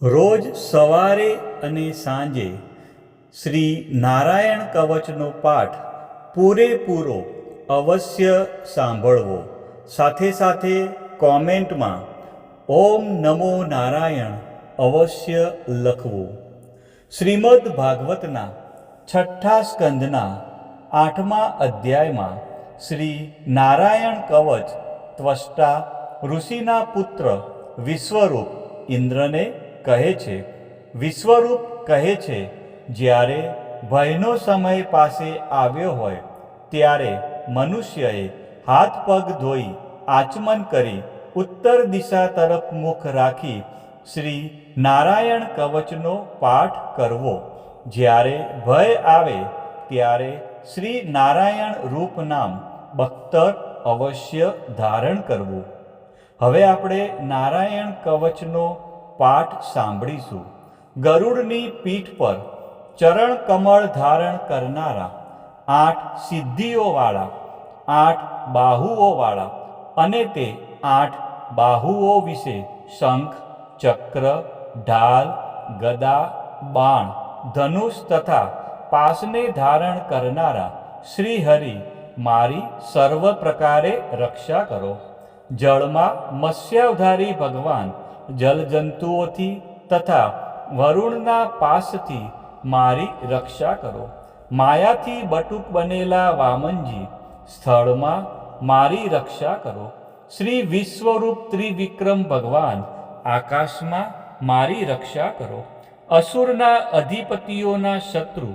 રોજ સવારે અને સાંજે શ્રી નારાયણ કવચનો પાઠ પૂરેપૂરો અવશ્ય સાંભળવો. સાથે સાથે કોમેન્ટમાં ઓમ નમો નારાયણ અવશ્ય લખવું. શ્રીમદ ભાગવતના 6ઠ્ઠા સ્કંદના 8મા અધ્યાયમાં શ્રી નારાયણ કવચ ત્વષ્ટા ઋષિના પુત્ર વિશ્વરૂપ ઇન્દ્રને કહે છે. વિશ્વરૂપ કહે છે, જ્યારે ભયનો સમય પાસે આવ્યો હોય ત્યારે મનુષ્યએ હાથ પગ ધોઈ આચમન કરી ઉત્તર દિશા તરફ મુખ રાખી શ્રી નારાયણ કવચનો પાઠ કરવો. જ્યારે ભય આવે ત્યારે શ્રી નારાયણ રૂપ નામ બખ્તર અવશ્ય ધારણ કરવું. હવે આપણે નારાયણ કવચનો પાઠ સાંભળીશું. ગરુડની પીઠ પર ચરણ કમળ ધારણ કરનારા, 8 સિદ્ધિઓવાળા, 8 બાહુઓવાળા અને તે 8 બાહુઓ વિશે શંખ, ચક્ર, ઢાલ, ગદા, બાણ, ધનુષ તથા પાસને ધારણ કરનારા શ્રી હરિ મારી સર્વ પ્રકારે રક્ષા કરો. જળમાં મત્સ્યાવધારી ભગવાન જલજંતુઓથી તથા વરુણના પાસથી મારી રક્ષા કરો. માયાથી બટુક બનેલા વામનજી સ્થળમાં મારી રક્ષા કરો. શ્રી વિશ્વરૂપ ત્રિવિક્રમ ભગવાન આકાશમાં મારી રક્ષા કરો. અસુરના અધિપતિઓના શત્રુ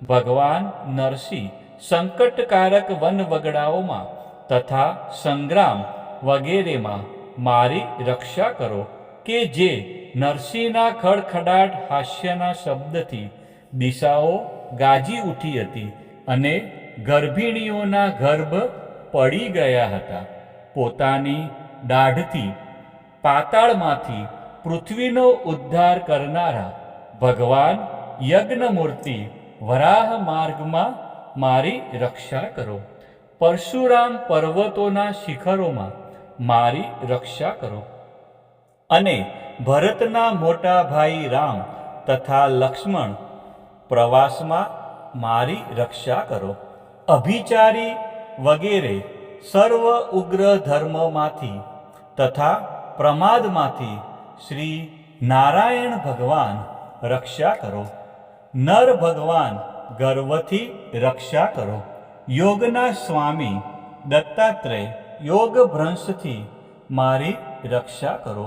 ભગવાન નરસિંહ સંકટકારક વનવગડાઓમાં તથા સંગ્રામ વગેરેમાં મારી રક્ષા કરો કે જે નરસિંહના ખડખડાટ હાસ્યના શબ્દથી દિશાઓ ગાજી ઉઠી હતી અને ગર્ભિણીઓના ગર્ભ પડી ગયા હતા. પોતાની દાઢથી પાતાળમાંથી પૃથ્વીનો ઉદ્ધાર કરનારા ભગવાન યજ્ઞમૂર્તિ વરાહ માર્ગમાં મારી રક્ષા કરો. પરશુરામ પર્વતોના શિખરોમાં મારી રક્ષા કરો અને ભરતના મોટા ભાઈ રામ તથા લક્ષ્મણ પ્રવાસમાં મારી રક્ષા કરો. અભિચારી વગેરે સર્વ ઉગ્ર ધર્મમાંથી તથા પ્રમાદમાંથી શ્રી નારાયણ ભગવાન રક્ષા કરો. નર ભગવાન ગર્વથી રક્ષા કરો. યોગના સ્વામી દત્તાત્રેય યોગ ભ્રંશથી મારી રક્ષા કરો.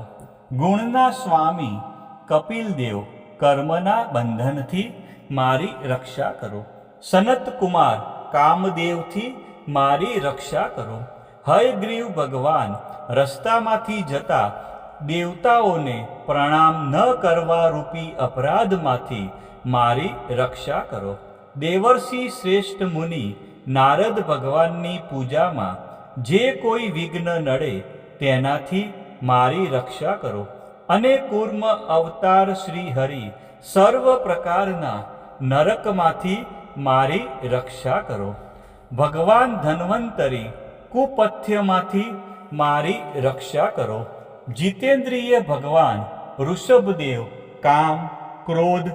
ગુણના સ્વામી કપિલદેવ કર્મના બંધનથી મારી રક્ષા કરો. સનત કુમાર કામદેવથી મારી રક્ષા કરો. હયગ્રીવ ભગવાન રસ્તામાંથી જતા દેવતાઓને પ્રણામ ન કરવા રૂપી અપરાધમાંથી મારી રક્ષા કરો. દેવર્ષિ શ્રેષ્ઠ મુનિ નારદ ભગવાનની પૂજામાં જે કોઈ વિઘ્ન નડે તેનાથી મારી રક્ષા કરો. અને કૂર્મ અવતાર શ્રી હરિ સર્વ પ્રકારના નરકમાંથી મારી રક્ષા કરો. ભગવાન ધન્વંતરી કુપથ્યમાંથી મારી રક્ષા કરો. જીતેન્દ્રિય ભગવાન ઋષભદેવ કામ, ક્રોધ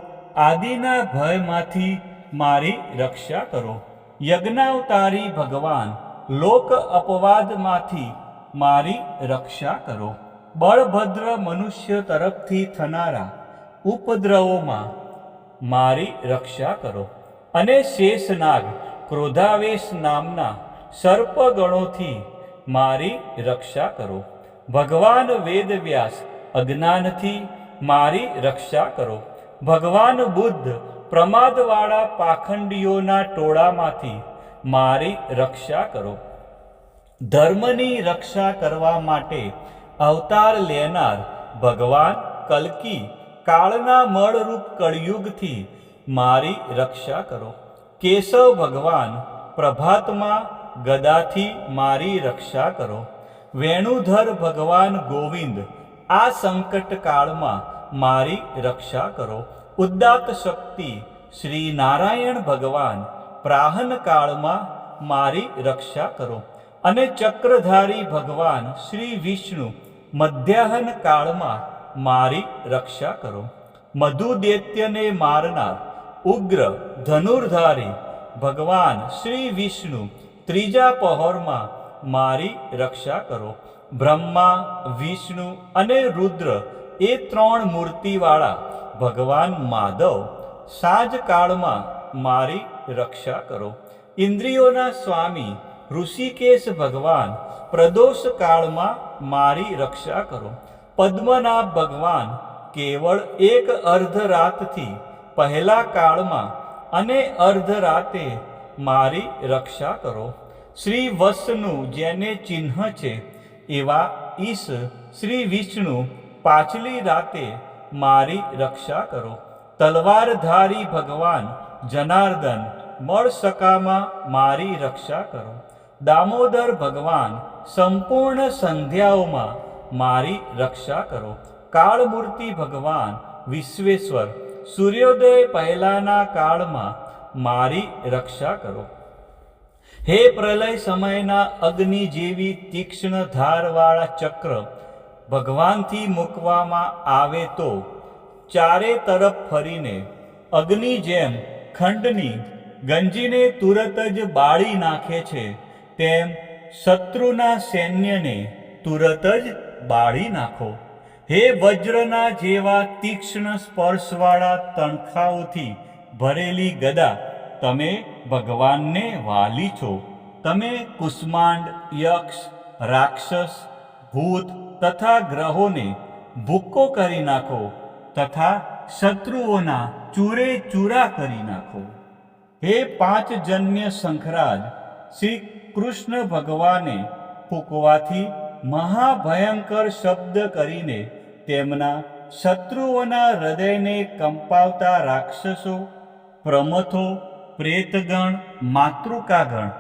આદિના ભયમાંથી મારી રક્ષા કરો. યજ્ઞાવતારી ભગવાન લોક અપવાદમાંથી મારી રક્ષા કરો. બળભદ્ર મનુષ્ય તરફથી થનારા ઉપદ્રવોમાં મારી રક્ષા કરો. અને શેષનાગ ક્રોધાવેશ નામના સર્પગણોથી મારી રક્ષા કરો. ભગવાન વેદવ્યાસ અજ્ઞાનથી મારી રક્ષા કરો. ભગવાન બુદ્ધ પ્રમાદવાળા પાખંડીઓના ટોળામાંથી મારી રક્ષા કરો. ધર્મની રક્ષા કરવા માટે અવતાર લેનાર ભગવાન કલ્કી કાળના મળરૂપ કળયુગથી મારી રક્ષા કરો. કેશવ ભગવાન પ્રભાતમાં ગદાથી મારી રક્ષા કરો. વેણુધર ભગવાન ગોવિંદ આ સંકટ કાળમાં મારી રક્ષા કરો. ઉદ્દાત શક્તિ શ્રી નારાયણ ભગવાન પ્રાહન કાળમાં મારી રક્ષા કરો. અને ચક્રધારી ભગવાન શ્રી વિષ્ણુ મધ્યાહન કાળમાં મારી રક્ષા કરો. મધુ દૈત્યને મારનાર ઉગ્ર ધનુર્ધારી ભગવાન શ્રી વિષ્ણુ ત્રીજા પહોરમાં મારી રક્ષા કરો. બ્રહ્મા, વિષ્ણુ અને રુદ્ર એ ત્રણ મૂર્તિવાળા ભગવાન માધવ સાંજકાળમાં મારી રક્ષા કરો. ઇન્દ્રિયોના સ્વામી ઋષિકેશ ભગવાન પ્રદોષ કાળમાં મારી રક્ષા કરો. પદ્મનાભ ભગવાન કેવળ એક અર્ધરાતથી પહેલા કાળમાં અને અર્ધરાતે મારી રક્ષા કરો. શ્રી વત્સનું જેને ચિહ્ન છે એવા ઈશ શ્રી વિષ્ણુ પાછલી રાતે મારી રક્ષા કરો. તલવારધારી ભગવાન જનાર્દન મળસકામાં મારી રક્ષા કરો. દામોદર ભગવાન સંપૂર્ણ સંધ્યાઓમાં મારી રક્ષા કરો. કાળમૂર્તિ ભગવાન વિશ્વેશ્વર સૂર્યોદય પહેલાના કાળમાં મારી રક્ષા કરો. હે પ્રલય સમયના અગ્નિ જેવી તીક્ષ્ણ ધારવાળા ચક્ર ભગવાનથી મૂકવામાં આવે તો ચારે તરફ ફરીને અગ્નિ જેમ ખંડની ગંજીને તુરત જ બાળી નાખે છે, તેમ શત્રુના સૈન્યને તુરત જ બાળી નાખો. હે વજ્રના જેવા તીક્ષ્ણ સ્પર્શવાળા તણખાઓથી ભરેલી ગદા, તમે ભગવાનને વાલી છો. તમે કુષ્માંડ, યક્ષ, રાક્ષસ, ભૂત તથા ગ્રહોને ભૂક્કો કરી નાખો તથા શત્રુઓના ચૂરે ચૂરા કરી નાખો. હે પાંચજન્ય શંખરાજ, શ્રી કૃષ્ણ ભગવાને ફૂંકવાથી મહાભયંકર શબ્દ કરીને તેમના શત્રુઓના હૃદયને કંપાવતા રાક્ષસો, પ્રમથો, પ્રેતગણ, માતૃકાગણ,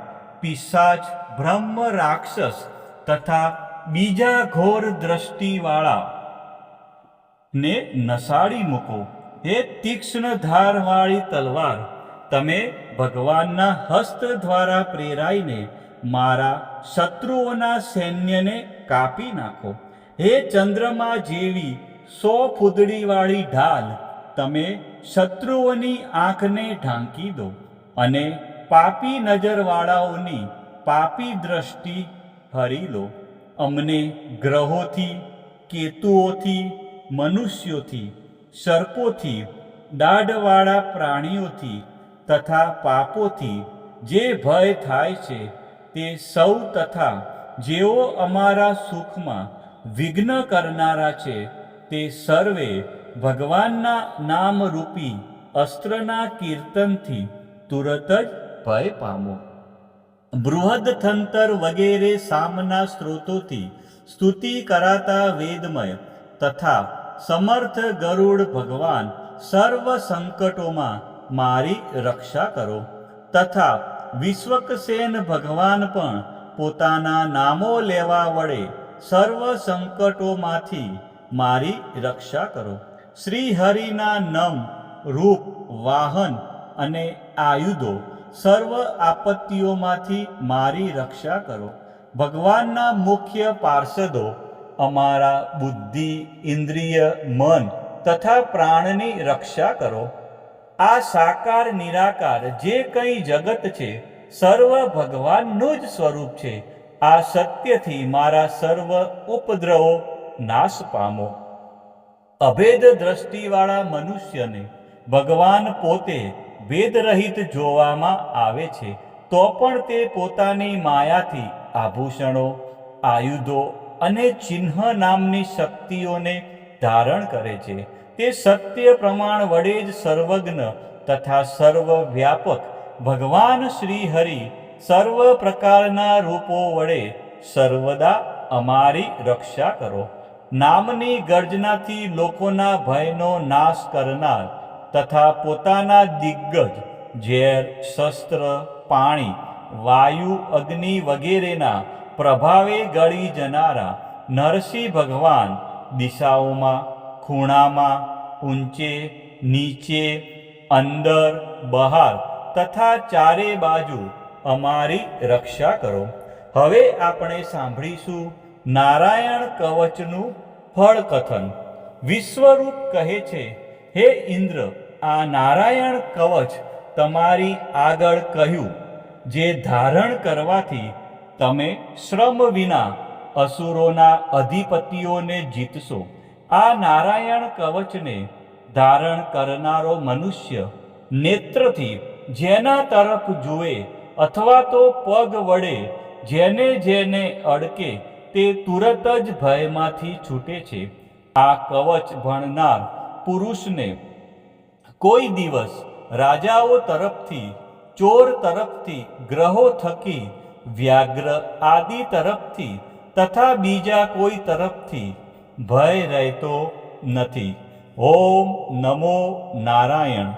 પિશાચ, બ્રહ્મ રાક્ષસ તથા બીજા ઘોર દ્રષ્ટિવાળા ને નસાડી મૂકો. હે તીક્ષ્ણ ધારવાળી તલવાર, તમે ભગવાનના હસ્ત દ્વારા પ્રેરાઈને મારા શત્રુઓના સૈન્યને કાપી નાખો. હે ચંદ્રમા જેવી 100 ફૂદડીવાળી ઢાલ, તમે શત્રુઓની આંખને ઢાંકી દો અને પાપી નજરવાળાઓની પાપી દ્રષ્ટિ હરી લો. અમને ગ્રહોથી, કેતુઓથી, મનુષ્યોથી, સર્પોથી, દાઢવાળા પ્રાણીઓથી તથા પાપોથી જે ભય થાય છે તે સૌ તથા જેઓ અમારા સુખમાં વિઘ્ન કરનારા છે તે સર્વે ભગવાનના નામરૂપી અસ્ત્રના કીર્તનથી તુરત જ ભય પામો. બૃહદથંતર વગેરે સામના સ્ત્રોતોથી સ્તુતિ કરાતા વેદમય તથા સમર્થ ગરુડ ભગવાન સર્વ સંકટોમાં મારી રક્ષા કરો. તથા વિશ્વકસેન ભગવાન પણ પોતાના નામો લેવા વડે સર્વ સંકટોમાંથી મારી રક્ષા કરો. શ્રી હરિના નમ, રૂપ, વાહન અને આયુધો સર્વ આપત્તિઓમાંથી મારી રક્ષા કરો. ભગવાનના મુખ્ય પાર્ષદો અમારા બુદ્ધિ, ઇન્દ્રિય, મન તથા પ્રાણની રક્ષા કરો. આ સાકાર નિરાકાર જે કંઈ જગત છે સર્વ ભગવાનનું જ સ્વરૂપ છે. આ સત્યથી મારા સર્વ ઉપદ્રવો નાશ પામો. અભેદ દ્રષ્ટિવાળા મનુષ્યને ભગવાન પોતે ભેદરહિત જોવામાં આવે છે, તો પણ તે પોતાની માયાથી આભૂષણો, આયુધો અને ચિહ્ન નામની શક્તિઓને ધારણ કરે છે. તે સત્ય પ્રમાણ વડે જ સર્વજ્ઞ તથા સર્વવ્યાપક ભગવાન શ્રી હરિ સર્વ પ્રકારના રૂપો વડે સર્વદા અમારી રક્ષા કરો. નામની ગર્જનાથી લોકોના ભયનો નાશ કરનાર તથા પોતાના દિગ્ગજ ઝેર, શસ્ત્ર, પાણી, વાયુ, અગ્નિ વગેરેના પ્રભાવે ગળી જનારા નરસિંહ ભગવાન દિશાઓમાં, ખૂણામાં, ઊંચે, નીચે, અંદર, બહાર તથા ચારે બાજુ અમારી રક્ષા કરો. હવે આપણે સાંભળીશું નારાયણ કવચનું ફળ કથન. વિશ્વરૂપ કહે છે, હે ઇન્દ્ર, આ નારાયણ કવચ તમારી આગળ કહ્યું, જે ધારણ કરવાથી તમે શ્રમ વિના અસુરોના અધિપતિઓને જીતશો. આ નારાયણ કવચને ધારણ કરનારો મનુષ્ય નેત્રથી જેના તરફ જુએ અથવા તો પગ વડે જેને જેને અડકે તે તુરત જ ભયમાંથી છૂટે છે. આ કવચ ભણનાર પુરુષને કોઈ દિવસ રાજાઓ તરફથી, ચોર તરફથી, ગ્રહો થકી, વ્યાઘ્ર આદિ તરફથી તથા બીજા કોઈ તરફથી ભય રહેતો નથી. ઓમ નમો નારાયણ.